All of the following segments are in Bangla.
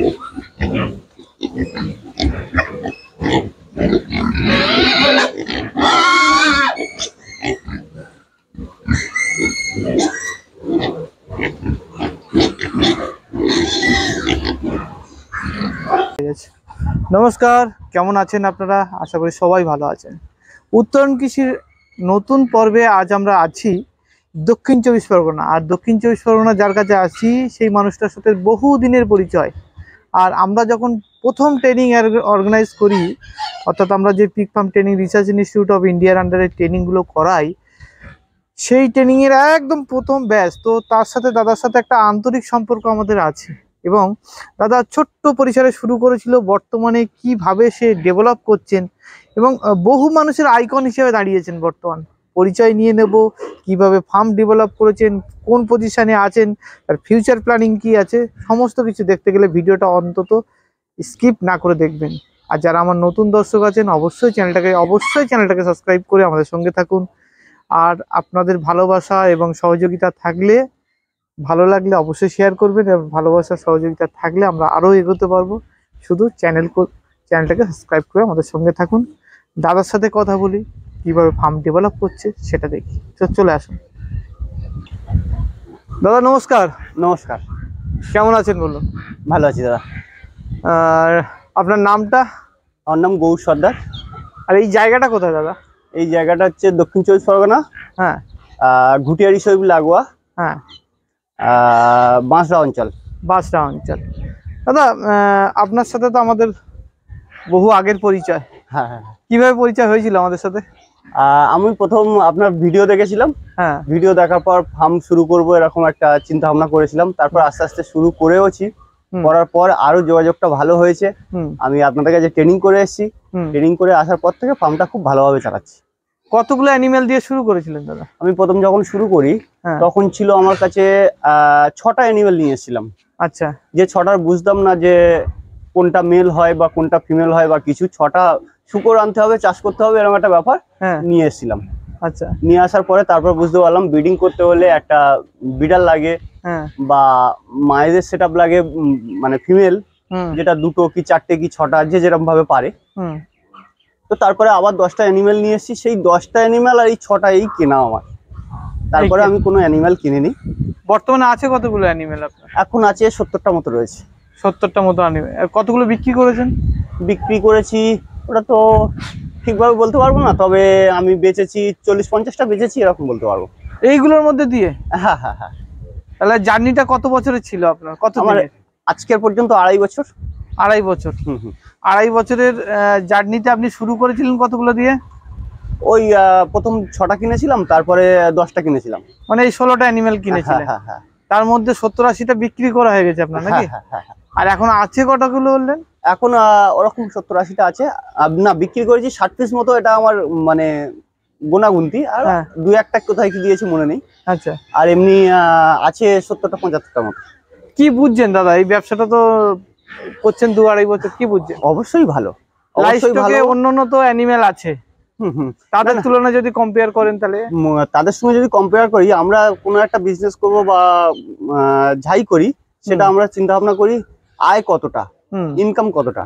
নমস্কার, কেমন আছেন আপনারা? আশা করি সবাই ভালো আছেন। উত্তরণ কৃষির নতুন পর্বে আজ আমরা আছি দক্ষিণ চব্বিশ পরগনা। আর দক্ষিণ চব্বিশ পরগনা যার কাছে আছি সেই মানুষটার সাথে বহু দিনের পরিচয়। আর আমরা যখন প্রথম ট্রেনিং অর্গানাইজ করি, অর্থাৎ আমরা যে pick farm training research institute of ইন্ডিয়ার আন্ডারে ট্রেনিংগুলো করাই, সেই ট্রেনিংয়ের একদম প্রথম ব্যাচ। তো তার সাথে দাদার সাথে একটা আন্তরিক সম্পর্ক আমাদের আছে এবং দাদা ছোট্ট পরিসরে শুরু করেছিল, বর্তমানে কিভাবে সে ডেভেলপ করছেন এবং বহু মানুষের আইকন হিসেবে দাঁড়িয়েছেন। বর্তমান পরিচয় নিয়ে নেব, কিভাবে ফার্ম ডেভেলপ করেছেন, কোন পজিশনে আছেন, তার ফিউচার প্ল্যানিং কি আছে, সমস্ত কিছু দেখতে গেলে ভিডিওটা অন্তত স্কিপ না করে দেখবেন। আর যারা আমার নতুন দর্শক আছেন অবশ্যই চ্যানেলটাকে সাবস্ক্রাইব করে আমাদের সঙ্গে থাকুন। আর আপনাদের ভালোবাসা এবং সহযোগিতা থাকলে, ভালো লাগলে অবশ্যই শেয়ার করবেন, এবং ভালোবাসা সহযোগিতা থাকলে আমরা আরও এগোতে পারবো। শুধু চ্যানেলটাকে সাবস্ক্রাইব করে আমাদের সঙ্গে থাকুন। দাদার সাথে কথা বলি, কীভাবে ফার্ম ডেভেলপ করছে সেটা দেখি। চলে আসুন দাদা। নমস্কার। নমস্কার, কেমন আছেন বলুন? ভালো আছি দাদা। আর আপনার নামটা? আমার নাম গৌর সর্দার। আর এই জায়গাটা কোথায় দাদা? এই জায়গাটা হচ্ছে দক্ষিণ চব্বিশ পরগনা। হ্যাঁ। ঘুটিয়ারি শরীফ লাগোয়া। হ্যাঁ। বাঁশরা অঞ্চল। দাদা, আপনার সাথে তো আমাদের বহু আগের পরিচয়। হ্যাঁ হ্যাঁ। কিভাবে পরিচয় হয়েছিল আমাদের সাথে? আমি প্রথম আপনার ভিডিও দেখেছিলাম। হ্যাঁ। ভিডিও দেখার পর ফার্ম শুরু করব এরকম একটা চিন্তা ভাবনা করেছিলাম। তারপর আস্তে আস্তে শুরু করেওছি। করার পর আরো যোগাযোগটা ভালো হয়েছে। আমি আপনাদের কাছে ট্রেনিং করে এসেছি। ট্রেনিং করে আসার পর থেকে ফার্মটা খুব ভালোভাবে চালাচ্ছি। কতগুলো অ্যানিমেল দিয়ে শুরু করেছিলেন দাদা? আমি প্রথম যখন শুরু করি তখন ছিল আমার কাছে 6টা অ্যানিমেল নিয়ে এসেছিলাম। আচ্ছা। যে 6টার বুঝতাম না যে কোনটা মেল হয় বা কোনটা ফিমেল হয় বা কিছু। 6টা শুকর আনতে হবে, চাষ করতে হবে, এরকম একটা ব্যাপার নিয়ে এসেছিলাম। আচ্ছা। নিয়ে আসার পরে তারপর বুঝতে পারলাম ব্রিডিং করতে হলে একটা বিডার লাগে বা মায়েদের সেট আপ লাগে, মানে ফিমেল, যেটা 2টো কি 4টে কি 6টা যে যেরকম ভাবে পারে। তো তারপরে আবার 10টা অ্যানিমেল নিয়ে এসেছি। সেই 10টা অ্যানিমেল আর এই 6টাই কেনা আমার। তারপরে আমি কোনো অ্যানিমেল কিনিনি। বর্তমানে আছে কতগুলো অ্যানিমেল আপনার? এখন আছে 70টা মতো রয়েছে। 70টা মতো অ্যানিমেল। কতগুলো বিক্রি করেছেন? বিক্রি করেছি ওটা তো ঠিকভাবে বলতে পারবো না, তবে আমি বেচেছি 40-50টা বেচেছি, এরকম বলতে পারবো। এইগুলোর মধ্যে দিয়ে? হ্যাঁ হ্যাঁ হ্যাঁ। তাহলে জার্নিটা কত বছরের ছিল আপনার? কত? আমার আজকের পর্যন্ত 2.5 বছর। 2.5 বছর। 2.5 বছরের জার্নিতে আপনি শুরু করেছিলেন কতগুলো দিয়ে? ওই প্রথম 6টা কিনেছিলাম, তারপরে 10টা কিনেছিলাম। মানে এই 16টা অ্যানিমেল কিনেছিলেন। তার মধ্যে 70-80টা বিক্রি করা হয়ে গেছে আপনার নাকি? আর এখন আছে কতগুলো বললেন? এখন ওরকম 70-80টা আছে। না, বিক্রি করেছি 60 পিস মতো। এটা আমার মানে গোনাগুনতি, আর 2-1টা কোথায় কি দিয়েছি মনে নেই। আচ্ছা। আর এমনি আছে 70-75টা মতো। কি বুঝছেন দাদা এই ব্যবসাটা তো করছেন 2-2.5 বছর, কি বুঝছেন? অবশ্যই ভালো। লাইভস্টকে অন্যান্য তো অ্যানিমেল আছে, তাদের তুলনায় যদি কম্পেয়ার করেন তাহলে? তাদের সঙ্গে যদি কম্পেয়ার করি, আমরা কোনো একটা বিজনেস করব বা যাই করি, সেটা আমরা চিন্তা ভাবনা করি আয় কতটা, ইনকাম কতটা।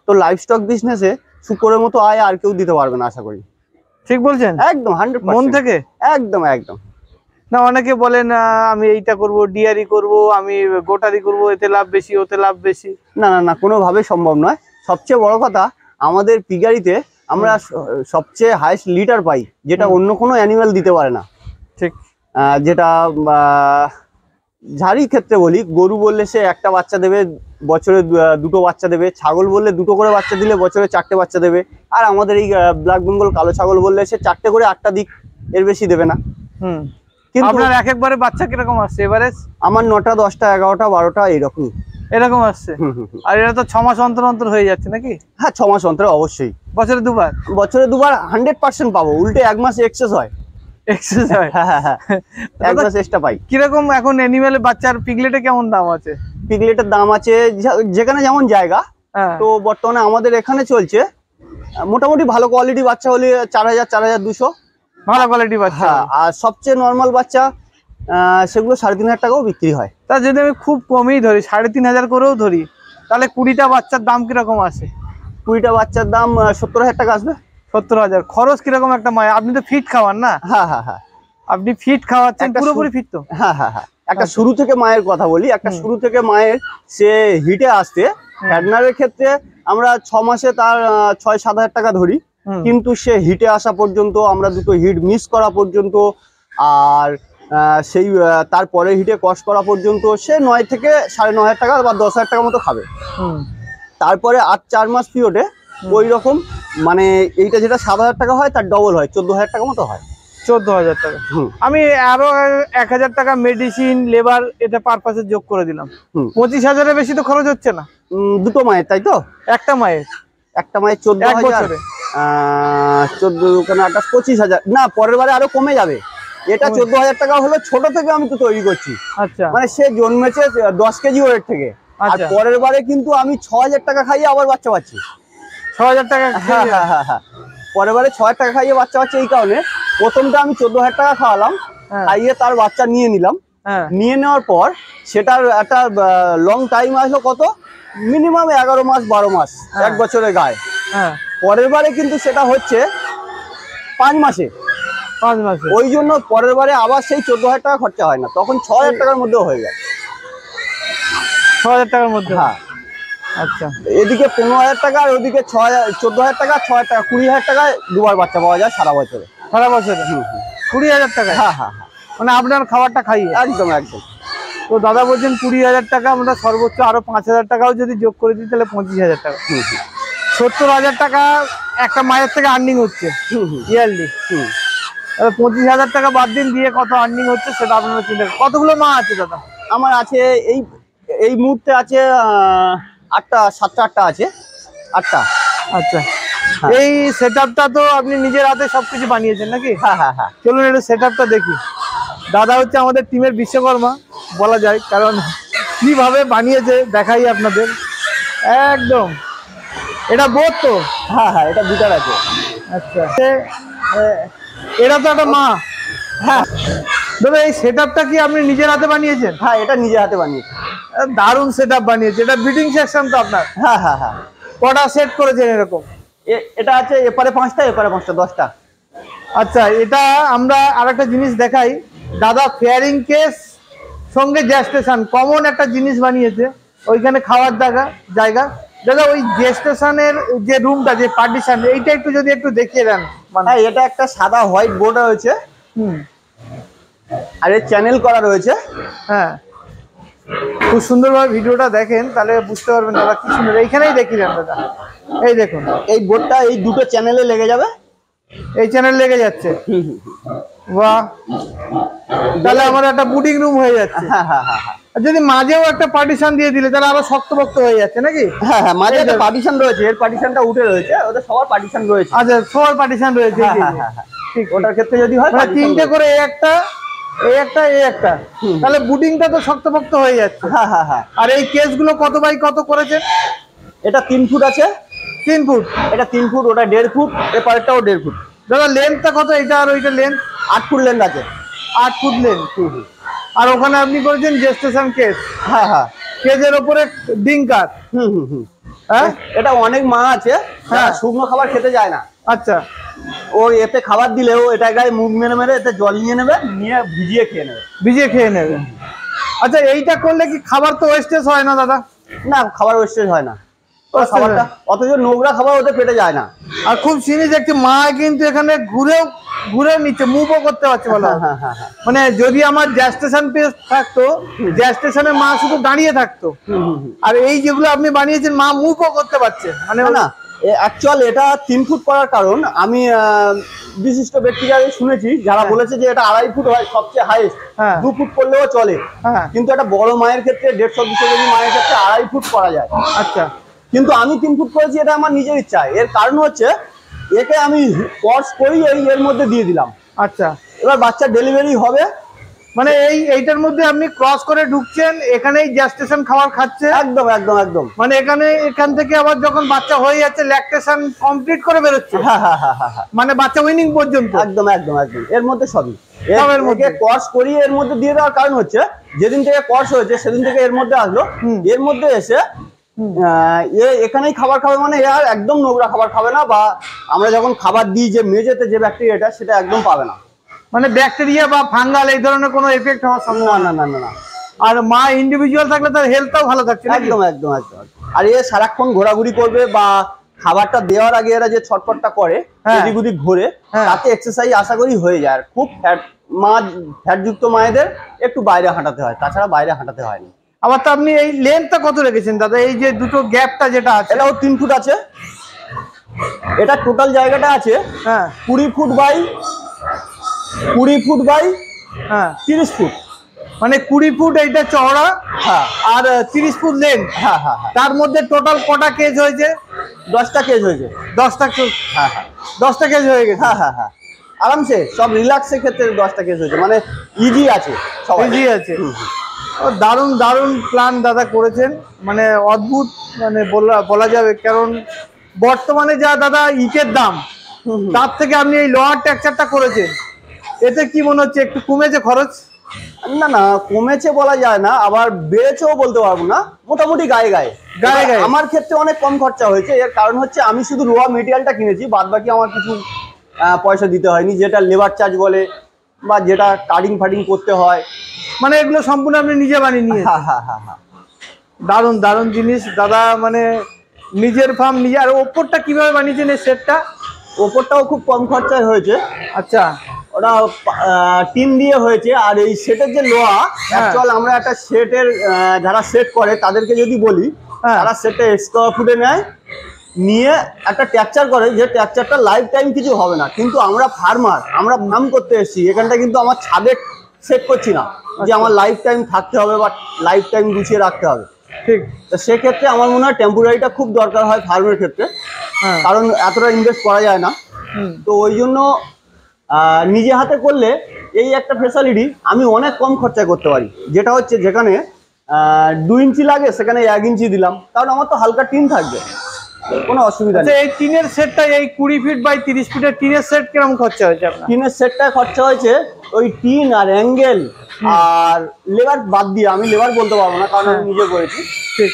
তো লাইভস্টক বিজনেসে শুকরের মতো আয় আর কেউ দিতে পারবে না আশা করি। ঠিক বলছেন, একদম 100% মন থেকে। একদম একদম। না, অনেকে বলেন আমি এইটা করব, ডিয়ারি করব, আমি গোটারি করব, এতে লাভ বেশি, ওতে লাভ বেশি। না না না, কোনোভাবেই সম্ভব নয়। সবচেয়ে বড় কথা, আমাদের পিগারিতে আমরা সবচেয়ে হাইস্ট লিটার পাই, যেটা অন্য কোনো অ্যানিমেল দিতে পারে না। ঠিক। যেটা ঝাড়ির ক্ষেত্রে বলি, গরু বললে সে একটা বাচ্চা দেবে, বছরে 2টো বাচ্চা দেবে। ছাগল বললে 2টো করে বাচ্চা দিলে বছরে 4টে বাচ্চা দেবে। আর আমাদের এই ব্ল্যাক বেঙ্গল কালো ছাগল বললে সে 4টে করে 8টা দিক, এর বেশি দেবে না। কিন্তু আপনার একবারে বাচ্চা কিরকম আসছে এভারেজ? আমার 9টা, 10টা, 11টা, 12টা এইরকমই এরকম আসছে। আর এটা তো 6 মাস অন্তর অন্তর হয়ে যাচ্ছে নাকি? হ্যাঁ, 6 মাস অন্তর অবশ্যই। বছরে 2বার? বছরে 2বার 100% পাবো। উল্টে 1 মাস এক্সেস হয়। এক মাস এক্সট্রা পাই। কিরকম এখন অ্যানিমেলের বাচ্চার পিগলেটে কেমন দাম আছে? পিগলেটের দাম আছে যেখানে যেমন জায়গা। তো বর্তমানে আমাদের এখানে চলছে মোটামুটি ভালো কোয়ালিটি বাচ্চা হলে 4000, 4200 ভালো কোয়ালিটি বাচ্চা। আর সবচেয়ে নর্মাল বাচ্চা সেগুলো 3500 টাকাও বিক্রি হয়। তা যদি আমি খুব কমই ধরি, 3500 করেও ধরি, তাহলে 20টা বাচ্চার দাম কিরকম আসে? 20টা বাচ্চার দাম 70,000 টাকা আসবে। 70,000। খরচ কিরকম একটা মায়ের? আপনি তো ফিট খাওয়ান না? হ্যাঁ হ্যাঁ হ্যাঁ, আপনি ফিট খাওয়াচ্ছেন, পুরোপুরি ফিট তো? হ্যাঁ হ্যাঁ হ্যাঁ। একটা শুরু থেকে মায়ের কথা বলি, একটা শুরু থেকে মায়ের সে হিটে আসতে ফ্যাটনারের ক্ষেত্রে আমরা 6 মাসে তার 6-7 হাজার টাকা ধরি, কিন্তু সে হিটে আসা পর্যন্ত, আমরা দুটো হিট মিস করা পর্যন্ত, আর সেই তারপরে হিটে কস করা পর্যন্ত সে 9 থেকে 9.5 টাকা বা 10,000 টাকা মতো খাবে। তারপরে আর 4 মাস পিরিয়ডে ওই রকম মানে এইটা যেটা 7,000 টাকা হয় তার ডবল হয়, 14,000 টাকা মতো হয়। 14,000 টাকা। আমি আরো 1,000 টাকা মেডিসিন লেবার এটা পারপাসে যোগ করে দিলাম, 25,000 এর বেশি তো খরচ হচ্ছে না? দুটো মায়ের, তাই তো? একটা মায়ের 14,000, 14 ওখানে 28, 25,000 না, পরের বারে আরো কমে যাবে। এটা 14,000 টাকা হলো ছোট থেকে আমি তো তৈরি করছি। আচ্ছা, মানে সে জন্মেছে 10 কেজি ওয়েট থেকে, আর পরের বারে কিন্তু আমি 6,000 টাকা খাইয়ে আবার বাচ্চা পাচ্ছি। 6,000 টাকা? হ্যাঁ হ্যাঁ হ্যাঁ হ্যাঁ। পরের বারে 6,000 টাকা খাইয়ে বাচ্চা পাচ্ছি এই কারণে, প্রথমটা আমি 14,000 টাকা খাওয়ালাম, খাইয়ে তার বাচ্চা নিয়ে নিলাম। নিয়ে নেওয়ার পর সেটার একটা লং টাইম আসলো, কত মিনিমাম 11 মাস 12 মাস, 1 বছরের গায়ে। পরের বারে কিন্তু সেটা হচ্ছে 5 মাসে। 5 মাসে। ওই জন্য পরের বারে আবার সেই 14,000 টাকা খরচা হয় না, তখন 6,000 টাকার মধ্যেও হয়ে যায়। 6,000 টাকার মধ্যে? হ্যাঁ। আচ্ছা, এদিকে 15,000 টাকা আর ওদিকে 14,000 টাকা, 6,000 টাকা, 20,000 টাকায় দুবার বাচ্চা পাওয়া যায় সারা বছরে। সারা বছরে 20,000 টাকা? হ্যাঁ হ্যাঁ হ্যাঁ, মানে আপনার খাবারটা খাইয়ে? একদম একদম। তো দাদা বলছেন 20,000 টাকা, আমরা সর্বোচ্চ আরো 5,000 টাকাও যদি যোগ করে দিই তাহলে 25,000 টাকা। 70,000 টাকা একটা মায়ের থেকে আর্নিং হচ্ছে ইয়ারলি। 25,000 টাকা বাদ দিন, দিয়ে কত আর্নিং হচ্ছে সেটা আপনারা চিন্তা করেন। কতগুলো মা আছে দাদা? আমার আছে এই মুহূর্তে আছে 8টা, 7টা 8টা আছে, 8টা। আচ্ছা, এই সেটআপটা তো আপনি নিজের হাতে সবকিছু বানিয়েছেন নাকি? হ্যাঁ হ্যাঁ হ্যাঁ। চলুন একটু সেটআপটা দেখি। দাদা হচ্ছে আমাদের টিমের বিশ্বকর্মা বলা যায়, কারণ কিভাবে বানিয়েছে দেখাই আপনাদের। একদম এটা বোধ তো? হ্যাঁ হ্যাঁ, এটা দুটার আছে। আচ্ছা, এটা তো একটা মা। হ্যাঁ দাদা, এই সেটআপটা কি আপনি নিজের হাতে বানিয়েছেন? হ্যাঁ, এটা নিজের হাতে বানিয়েছি। দারুণ সেটআপ বানিয়েছে। এটা ব্রিডিং সেকশন তো আপনার? হ্যাঁ হ্যাঁ হ্যাঁ। কটা সেট করেছেন এরকম? এটা আছে এপারে 5টা, এপারে 5টা, 10টা। আচ্ছা, এটা আমরা আরেকটা জিনিস দেখাই। দাদা ফেয়ারিং কেস সঙ্গে জেস্টেশন কমন একটা জিনিস বানিয়েছে, ওইখানে খাওয়ার জায়গা। দাদা ওই জেস্টেশনের যে রুমটা, যে পার্টিশন, এইটা একটু যদি একটু দেখিয়ে দেন। হ্যাঁ, এটা একটা সাদা হোয়াইট বোর্ড রয়েছে, আর এর চ্যানেল করা রয়েছে। হ্যাঁ, খুব সুন্দরভাবে ভিডিওটা দেখেন তাহলে বুঝতে পারবেন দাদা কি সুন্দর। এইখানেই দেখি দেন দাদা, এই দেখুন এই বোর্ডটা এই দুটো চ্যানেলে লেগে যাবে। এই চ্যানেল লেগে যাচ্ছে? বাহ, তাহলে আমার একটা বুটিং রুম হয়ে যাচ্ছে। হ্যাঁ হ্যাঁ হ্যাঁ। যদি মাঝেও একটা পার্টিশন দিয়ে দিলে তাহলে আরো শক্তপোক্ত হয়ে যাচ্ছে নাকি? হ্যাঁ হ্যাঁ, মাঝে একটা পার্টিশন রয়েছে, এর পার্টিশনটা উঠে রয়েছে, ওদের সবার পার্টিশন রয়েছে। আচ্ছা, সবার পার্টিশন রয়েছে। হ্যাঁ হ্যাঁ হ্যাঁ, ঠিক। ওটার ক্ষেত্রে যদি হয় মানে 3টে করে, এই একটা, তাহলে বুটিংটা তো শক্তপোক্ত হয়ে যাচ্ছে। হ্যাঁ হ্যাঁ হ্যাঁ। আর এই কেসগুলো কত বাই কত করেছেন? এটা 3 ফুট আছে। 3 ফুট? এটা 3 ফুট, ওটা 1.5 ফুট, এপারেরটাও 1.5 ফুট। দাদা লেন্থটা কত এটা আর ওইটা লেন্থ? 8 ফুট লেন্থ আছে। 8 ফুট লেন্থ। আর ওখানে আপনি করেছেন জেস্টেশন কেস? হ্যাঁ হ্যাঁ। কেজের উপরে ডিঙ্কার? হ্যাঁ, এটা অনেক মা আছে শুকনো খাবার খেতে যায় না। আচ্ছা, ও এতে খাবার দিলেও এটা গায়ে মুখ মেরে মেরে এতে জল নিয়ে নেবে, নিয়ে ভিজিয়ে খেয়ে নেবে। আচ্ছা, এইটা করলে কি খাবার তো ওয়েস্টেজ হয় না দাদা? না, খাবার ওয়েস্টেজ হয় না, খাবারটা অথচ নোংরা খাবার ওদের পেটে যায় না। আর খুব জিনিস একটি মা কিন্তু এখানে ঘুরে নিচ্ছে, মুভও করতে পারছে বলো। মানে যদি আমার জেস্টেশন পেজ থাকতো, জেস্টেশনে মা শুধু দাঁড়িয়ে থাকতো, আর এই যেগুলো আপনি বানিয়েছেন মা মুভও করতে পারছে। মানে না, অ্যাকচুয়াল এটা 3 ফুট করার কারণ আমি বিশিষ্ট ব্যক্তিরা শুনেছি যারা বলেছে যে এটা 2.5 ফুট হয় সবচেয়ে হাইয়েস্ট, 2 ফুট করলেও চলে, কিন্তু একটা বড় মায়ের ক্ষেত্রে 150-200 কেজি মায়ের ক্ষেত্রে 2.5 ফুট করা যায়। আচ্ছা, কিন্তু আমি 3 ফুট করেছি, এটা আমার নিজের ইচ্ছা। এর কারণ হচ্ছে একে আমি কোর্স করি এর মধ্যে দিয়ে দিলাম। আচ্ছা, এবার বাচ্চা ডেলিভারি হবে, মানে এইটার মধ্যে আপনি ক্রস করে ঢুকছেন, এখানেই জেস্টেশন খাবার খাচ্ছে। একদম একদম একদম। মানে এখান থেকে আবার যখন বাচ্চা হয়ে যাচ্ছে ল্যাকটেশন কমপ্লিট করে বেরোচ্ছে। মানে বাচ্চা উইনিং পর্যন্ত। একদম একদম একদম, এর মধ্যে সবই। এর মধ্যে কোর্স করি এর মধ্যে দিয়ে দেওয়ার কারণ হচ্ছে যেদিন থেকে কোর্স হয়েছে সেদিন থেকে এর মধ্যে আসলো, এর মধ্যে এসে এখানেই খাবার খাবে, মানে আর একদম নোংরা খাবার খাবে না, বা আমরা যখন খাবার দিই যে মেঝেতে যে ব্যাকটেরিয়াটা সেটা একদম পাবে না, মানে ব্যাকটেরিয়া বা ফাঙ্গাল এই ধরনের কোনো এফেক্ট হওয়ার সম্ভাবনা না না না। আর মা ইন্ডিভিজুয়াল থাকলে তার হেলথটাও ভালো থাকছে। একদম একদম একদম। আর সারাক্ষণ ঘোরাঘুরি করবে, বা খাবারটা দেওয়ার আগে এরা যে ছটফটটা করে এদিক ওদিক ঘুরে, তাতে এক্সারসাইজ আশা করি হয়ে যায়। আর খুব ফ্যাটযুক্ত মায়েদের একটু বাইরে হাঁটাতে হয়, তাছাড়া বাইরে হাঁটাতে হয় না। আবার তো আপনি এই লেন্থটা কত রেখেছেন দাদা? এই যে দুটো গ্যাপটা যেটা আছে, এটাও 3 ফুট আছে। এটা টোটাল জায়গাটা আছে 20 ফুট বাই 30 ফুট, মানে 20 ফুট এইটা চওড়া, আর 30 ফুট লেন্থ। তার মধ্যে টোটাল কটা কেজ হয়েছে? 10টা কেজ হয়েছে। 10টা কেজ? 10টা কেজ হয়ে গেছে। আরামসে সব রিল্যাক্সের ক্ষেত্রে 10টা কেজ হয়েছে, মানে ইজি আছে, সব ইজি আছে। দারুণ দারুণ প্ল্যান দাদা করেছেন, মানে অদ্ভুত, মানে বলা যাবে। কারণ বর্তমানে যা দাদা ইটের দাম, তার থেকে আপনি এই লোহার টেক্সচারটা করেছেন, এতে কি মনে হচ্ছে একটু কমেছে খরচ? না না, কমেছে বলা যায় না, আবার বেড়েছেও বলতে পারবো না, মোটামুটি গায়ে গায়ে। আমার ক্ষেত্রে অনেক কম খরচা হয়েছে। এর কারণ হচ্ছে আমি শুধু র মেটেরিয়ালটা কিনেছি, বাদ বাকি আমার কিছু পয়সা দিতে হয়নি, যেটা লেবার চার্জ বলে বা যেটা কাটিং ফাটিং করতে হয়, মানে এগুলো সম্পূর্ণ আপনি নিজে বানিয়ে নিয়ে। দারুণ দারুণ জিনিস দাদা, মানে নিজের ফার্ম নিজে। আর ওপরটা কিভাবে বানিয়েছেন এই সেটটা? ওপরটাও খুব কম খরচায় হয়েছে। আচ্ছা, ওটা টিন দিয়ে হয়েছে। আর এই সেটের যে লোহা, অ্যাকচুয়াল আমরা একটা সেটের যারা সেট করে তাদেরকে যদি বলি, তারা সেটটা স্কোয়ার ফুটে নেয়, নিয়ে একটা ট্যাকচার করে, যে ট্যাকচারটা লাইফ টাইম কিছু হবে না। কিন্তু আমরা ফার্মার, আমরা ফার্ম করতে এসেছি, এখানটা কিন্তু আমার ছাদে সেট করছি না যে আমার লাইফ টাইম থাকতে হবে বা লাইফ টাইম গুছিয়ে রাখতে হবে। ঠিক, তো সেক্ষেত্রে আমার মনে হয় টেম্পোরারিটা খুব দরকার হয় ফার্মের ক্ষেত্রে, কারণ এতটা ইনভেস্ট করা যায় না। তো ওই জন্য নিজে হাতে করলে এই একটা ফ্যাসিলিটি আমি অনেক কম খরচায় করতে পারি, যেটা হচ্ছে যেখানে 2 ইঞ্চি লাগে সেখানে 1 ইঞ্চি দিলাম, কারণ আমার তো হালকা টিন থাকবে, কোনো অসুবিধা নেই। এই টিনের সেটটা, এই 20 ফিট বাই 30 ফিটের টিনের সেট কিরকম খরচা হয়েছে আপনার? টিনের সেটটা খরচা হয়েছে ওই টিন আর অ্যাঙ্গেল আর লেবার বাদ দিয়ে, আমি লেবার বলতে পারবো না কারণ আমি নিজে করেছি। ঠিক,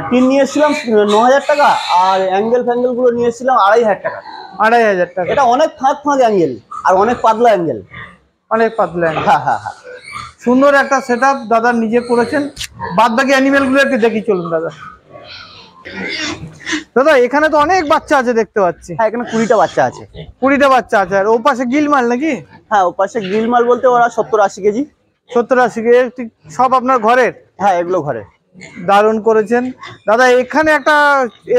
টিন নিয়ে এসেছিলাম 9000 টাকা, আর অ্যাঙ্গেল ফ্যাঙ্গেল গুলো নিয়ে এসেছিলাম 2500 টাকা। 2500 টাকা। এটা অনেক ফাঁক অ্যাঙ্গেল আর অনেক পাতলা অ্যাঙ্গেল, অনেক পাতলা। সুন্দর একটা সেটআপ দাদা নিজে করেছেন। বাদ বাকি অ্যানিমেল গুলো একটু দেখি, চলুন দাদা। দাদা এখানে তো অনেক বাচ্চা আছে দেখতে পাচ্ছি। হ্যাঁ, এখানে 20টা বাচ্চা আছে। 20টা বাচ্চা আছে। আর ও পাশে গিলমাল নাকি? হ্যাঁ, ও পাশে গিলমাল বলতে ওরা 70-80 কেজি। 70-80 কেজি সব আপনার ঘরের? হ্যাঁ, এগুলো ঘরে। দারুণ করেছেন দাদা। এখানে একটা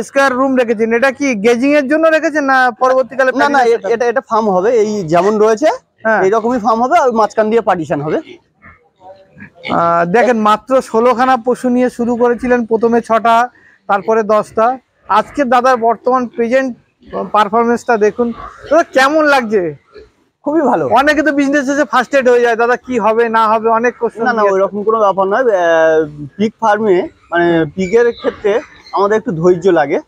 স্কয়ার রুম রেখেছেন, এটা কি গেজিং এর জন্য রেখেছেন না পরবর্তীকালে? না না, এটা ফার্ম হবে, এই যেমন রয়েছে এইরকমই ফার্ম হবে, আর মাঝখান দিয়ে পার্টিশন হবে। দেখেন, মাত্র 16খানা পশু নিয়ে শুরু করেছিলেন, প্রথমে 6টা, তারপরে 10টা। আজকে দাদার বর্তমান প্রেজেন্ট পারফরমেন্সটা দেখুন দাদা, কেমন লাগছে? খুবই ভালো। অনেকে তো বিজনেস এসে ফার্স্টেড হয়ে যায়, দাদা কি হবে না হবে অনেক কোশ্চেন। না না, ওইরকম কোনো ব্যাপার নয়। পিগ ফার্মে, মানে পিগের ক্ষেত্রে আমাদের একটু ধৈর্য লাগে।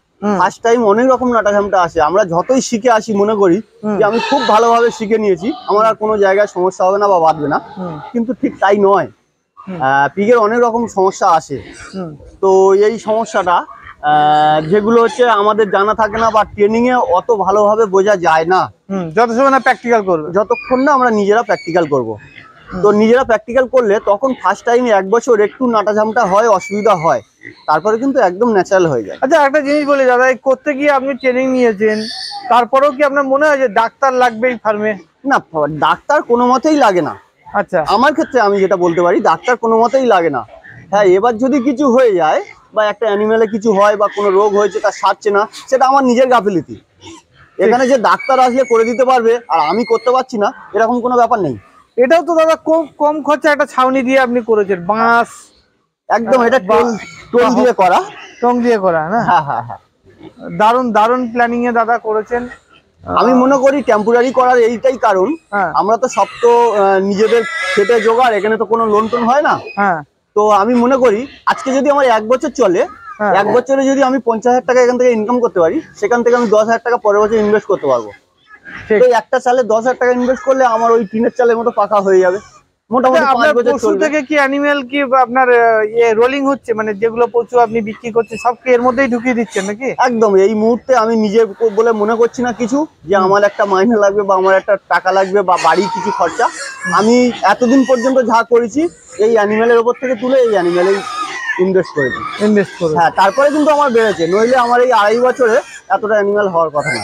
ফার্স্ট টাইম অনেক রকম নাটাঝামটা আসে, আমরা যতই শিখে আসি মনে করি যে আমি খুব ভালোভাবে শিখে নিয়েছি, আমার আর কোনো জায়গায় সমস্যা হবে না বা বাঁধবে না, কিন্তু ঠিক তাই নয়। পিগের অনেক রকম সমস্যা আসে। তো এই সমস্যাটা যেগুলো হচ্ছে আমাদের জানা থাকে না বা ট্রেনিং এ অত ভালোভাবে বোঝা যায় না, যতক্ষণ না প্র্যাকটিক্যাল করবে, যতক্ষণ না আমরা নিজেরা প্র্যাকটিক্যাল করব। তো নিজেরা প্র্যাকটিক্যাল করলে তখন ফার্স্ট টাইমে 1 বছর একটু নাটাঝামটা হয়, অসুবিধা হয়, তারপরে কিন্তু একদম ন্যাচারাল হয়ে যায়। আচ্ছা, একটা জিনিস বলি দাদা, এই করতে গিয়ে আপনি ট্রেনিং নিয়েছেন, তারপরেও কি আপনার মনে হয় যে ডাক্তার লাগবে এই ফার্মে? না, ডাক্তার কোনো মতেই লাগে না। আচ্ছা, আমার ক্ষেত্রে আমি যেটা বলতে পারি, ডাক্তার কোনো মতেই লাগে না। হ্যাঁ, এবার যদি কিছু হয়ে যায় বা একটা অ্যানিমেলে কিছু হয় বা কোনো রোগ হয়েছে তার সারছে না, সেটা আমার নিজের গাফিলতি। এখানে যে ডাক্তার আসলে করে দিতে পারবে আর আমি করতে পারছি না, এরকম কোনো ব্যাপার নেই। এটাও তো দাদা কম খরচা একটা ছাউনি দিয়ে আপনি করেছেন, বাঁশ একদম, এটা টোল দিয়ে করা, টং দিয়ে করা না? হ্যাঁ হ্যাঁ হ্যাঁ, দারুণ দারুণ প্ল্যানিং এ দাদা করেছেন। আমি মনে করি টেম্পোরারি করার এইটাই কারণ, আমরা তো সব তো নিজেদের খেটে জোগাড়, এখানে তো কোনো লোন টোন হয় না। তো আমি মনে করি আজকে যদি আমার 1 বছর চলে, 1 বছরে যদি আমি 50,000 টাকা এখান থেকে ইনকাম করতে পারি, সেখান থেকে আমি 10,000 টাকা পরের বছর ইনভেস্ট করতে পারবো। তো একটা চালে 10,000 টাকা ইনভেস্ট করলে আমার ওই টিনের চালের মতো পাকা হয়ে যাবে। মোটামুটি 5 বছর পশু চলবে। থেকে কি অ্যানিমেল কি আপনার রোলিং হচ্ছে, মানে যেগুলো পশু আপনি বিক্রি করছেন সব কি এর মধ্যেই ঢুকিয়ে দিচ্ছেন নাকি? একদম, এই মুহূর্তে আমি নিজে বলে মনে করছি না কিছু যে আমার একটা মাইনে লাগবে বা আমার একটা টাকা লাগবে বা বাড়ির কিছু খরচা। আমি এতদিন পর্যন্ত যা করেছি এই অ্যানিমেলের উপর থেকে তুলে এই অ্যানিমেলেই ইনভেস্ট করে। হ্যাঁ, তারপরে কিন্তু আমার বেড়েছে, নইলে আমার এই 2.5 বছরে এতটা অ্যানিমেল হওয়ার কথা না।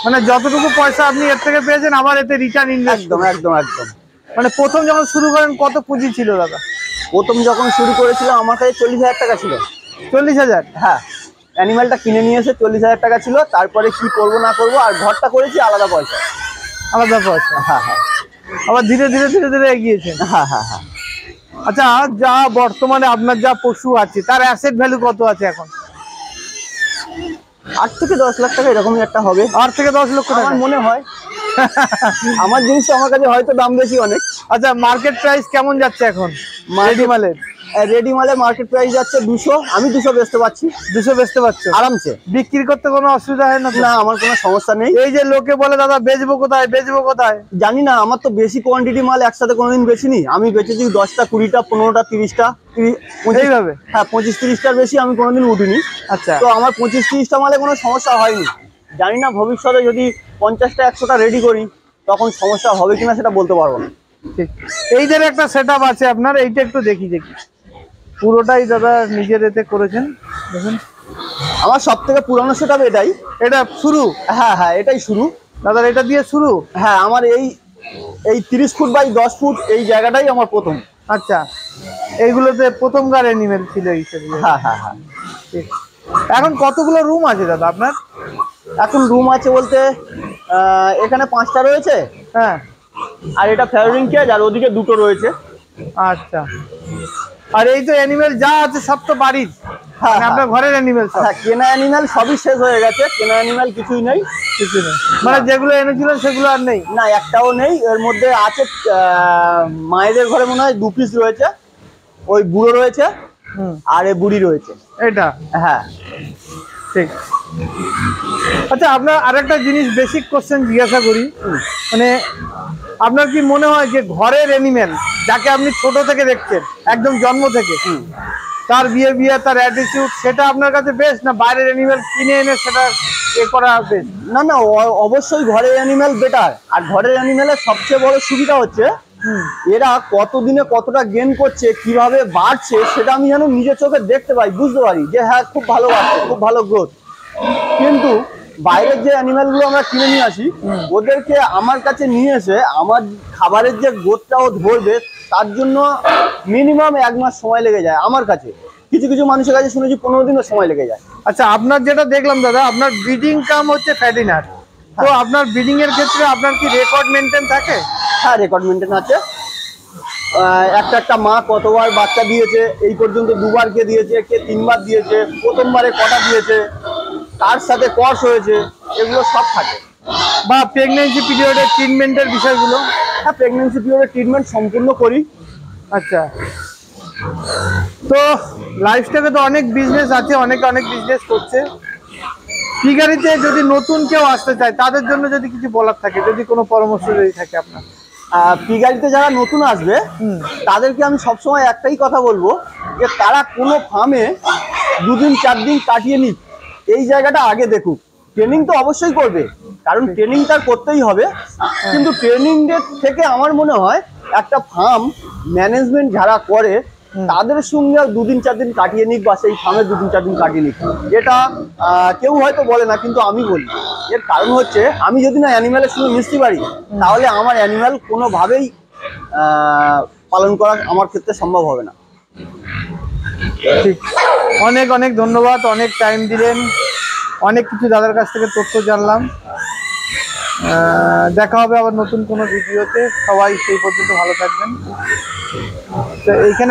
মানে যতটুকু পয়সা আপনি এর থেকে পেয়েছেন আবার এতে রিটার্ন ইনভেস্ট। একদম একদম একদম। মানে প্রথম যখন শুরু করেন কত পুঁজি ছিল দাদা? প্রথম যখন শুরু করেছিলাম আমার কাছে 40,000 টাকা ছিল। 40,000? হ্যাঁ, অ্যানিমেলটা কিনে নিয়ে এসে 40,000 টাকা ছিল। তারপরে কি করবো না করবো, আর ঘরটা করেছি আলাদা পয়সা। আলাদা পয়সা? হ্যাঁ হ্যাঁ। আবার ধীরে ধীরে ধীরে ধীরে এগিয়েছেন? হ্যাঁ হ্যাঁ হ্যাঁ। আচ্ছা, যা বর্তমানে আপনার যা পশু আছে তার অ্যাসেট ভ্যালু কত আছে এখন? 8 থেকে 10 লাখ টাকা এরকমই একটা হবে। 8 থেকে 10 লক্ষ টাকা আমার মনে হয়। আমার জিনিস আমার কাছে হয়তো দাম বেশি অনেক। আচ্ছা, মার্কেট প্রাইস কেমন যাচ্ছে এখন রেডি মালের? রেডি মালের মার্কেট প্রাইস যাচ্ছে 200। আমি 200 বেচতে পারছি। 200 বেচতে পারছো আরামসে? বিক্রি করতে কোনো অসুবিধা হয় না? না, আমার কোনো সমস্যা নেই। এই যে লোকে বলে দাদা বেচবো কোথায় বেচবো কোথায়, জানি না, আমার তো বেশি কোয়ান্টিটি মাল একসাথে কোনোদিন বেচিনি। আমি বেচেছি 10টা 20টা 15টা 30টা এইভাবে। হ্যাঁ, 25-30টার বেশি আমি কোনোদিন উঠিনি। আচ্ছা, তো আমার 25-30টা মালে কোনো সমস্যা হয়নি। জানি না ভবিষ্যতে যদি 50টা 100টা রেডি করি তখন সমস্যা হবে কিনা সেটা বলতে পারবো না। ঠিক। এই যে একটা সেটআপ আছে আপনার, এইটা একটু দেখি পুরোটাই দাদা নিজের এতে করেছেন দেখুন। আমার সব থেকে পুরানো সেটআপ এটাই। এটা শুরু? হ্যাঁ হ্যাঁ, এটাই শুরু দাদা, এটা দিয়ে শুরু? হ্যাঁ, আমার এই 30 ফুট বাই 10 ফুট এই জায়গাটাই আমার প্রথম। আচ্ছা, এইগুলোতে প্রথমকার অ্যানিমেল ছিল হিসেবে? হ্যাঁ হ্যাঁ হ্যাঁ। ঠিক। এখন কতগুলো রুম আছে দাদা আপনার? এখন রুম আছে বলতে এখানে 5টা রয়েছে। হ্যাঁ, আর এটা ফ্লাওয়ারিং কেজ, আর ওদিকে 2টো রয়েছে। আচ্ছা। আর এই তো অ্যানিমেল যা আছে সব তো বাড়ির? হ্যাঁ, আপনার ঘরের অ্যানিমেল সব? হ্যাঁ, কেনা অ্যানিমেল সবই শেষ হয়ে গেছে। কেনা অ্যানিমেল কিছুই নেই। কিছু নেই মানে যেগুলো এনেছিলেন সেগুলো আর নেই? না, একটাও নেই। এর মধ্যে আছে মায়েদের ঘরে মনে হয় 2 পিস রয়েছে। ওই বুড়ো রয়েছে আর এই বুড়ি রয়েছে। এটা? হ্যাঁ, ঠিক। আচ্ছা, আপনার আরেকটা জিনিস বেসিক কোশ্চেন জিজ্ঞাসা করি, মানে আপনার কি মনে হয় যে ঘরের অ্যানিমেল যাকে আপনি ছোট থেকে দেখছেন একদম জন্ম থেকে, তার বিহেভিয়ার তার অ্যাটিটিউড সেটা আপনার কাছে বেস্ট, না বাইরের অ্যানিমেল কিনে এনে সেটা করা বেস্ট? না না, অবশ্যই ঘরের অ্যানিমেল বেটার। আর ঘরের অ্যানিমেলের সবচেয়ে বড় সুবিধা হচ্ছে এরা কতদিনে কতটা গেইন করছে, কিভাবে বাড়ছে সেটা আমি যেন নিজের চোখে দেখতে পাই, বুঝতে পারি যে হ্যাঁ খুব ভালো বাড়ছে, খুব ভালো গ্রোথ। কিন্তু বাইরের যে অ্যানিমেলগুলো আমরা কিনে নিয়ে আসি ওদেরকে আমার কাছে নিয়ে এসে আমার খাবারের যে গ্রোথটা ও ধরবে তার জন্য মিনিমাম 1 মাস সময় লেগে যায় আমার কাছে। কিছু কিছু মানুষের কাছে শুনেছি 15 দিনও সময় লেগে যায়। আচ্ছা, আপনার যেটা দেখলাম দাদা, আপনার ব্রিডিং কাম হচ্ছে ফ্যাটিনার, তো আপনার ব্রিডিং এর ক্ষেত্রে আপনার কি রেকর্ড মেনটেন থাকে? হ্যাঁ, রেকর্ড মেনটেন আছে। একটা মা কতবার বাচ্চা দিয়েছে, এই পর্যন্ত 2বার কে দিয়েছে, কে 3বার দিয়েছে, প্রথমবারে কটা দিয়েছে, তার সাথে কস হয়েছে, এগুলো সব থাকে। বা প্রেগন্যান্সি পিরিয়ডের ট্রিটমেন্টের বিষয়গুলো? হ্যাঁ, প্রেগন্যান্সি পিরিয়ডের ট্রিটমেন্ট সম্পূর্ণ করি। আচ্ছা, তো লাইফস্টাইলে তো অনেক বিজনেস আছে, অনেকে অনেক বিজনেস করছে। পিগারিতে যদি নতুন কেউ আসতে চায় তাদের জন্য যদি কিছু বলার থাকে, যদি কোনো পরামর্শ যদি থাকে আপনার? পিগারিতে যারা নতুন আসবে তাদেরকে আমি সবসময় একটাই কথা বলবো যে তারা কোনো ফার্মে 2 দিন 4 দিন কাটিয়ে নিক, এই জায়গাটা আগে দেখুক। ট্রেনিং তো অবশ্যই করবে, কারণ ট্রেনিং তার করতেই হবে। কিন্তু ট্রেনিংয়ের থেকে আমার মনে হয় একটা ফার্ম ম্যানেজমেন্ট যারা করে তাদের সঙ্গে 2 দিন 4 দিন কাটিয়ে নিক, বা সেই ফার্মে 2 দিন 4 দিন কাটিয়ে নিক। এটা কেউ হয়তো বলে না, কিন্তু আমি বলি। এর কারণ হচ্ছে আমি যদি না অ্যানিম্যালের সঙ্গে মিশতে পারি তাহলে আমার অ্যানিম্যাল কোনোভাবেই পালন করা আমার ক্ষেত্রে সম্ভব হবে না। ঠিক, অনেক অনেক ধন্যবাদ, অনেক টাইম দিলেন, অনেক কিছু দাদার কাছ থেকে তথ্য জানলাম। দেখা হবে আবার নতুন কোনো ভিডিওতে। সবাই সেই পর্যন্ত ভালো থাকবেন। তো এইখানে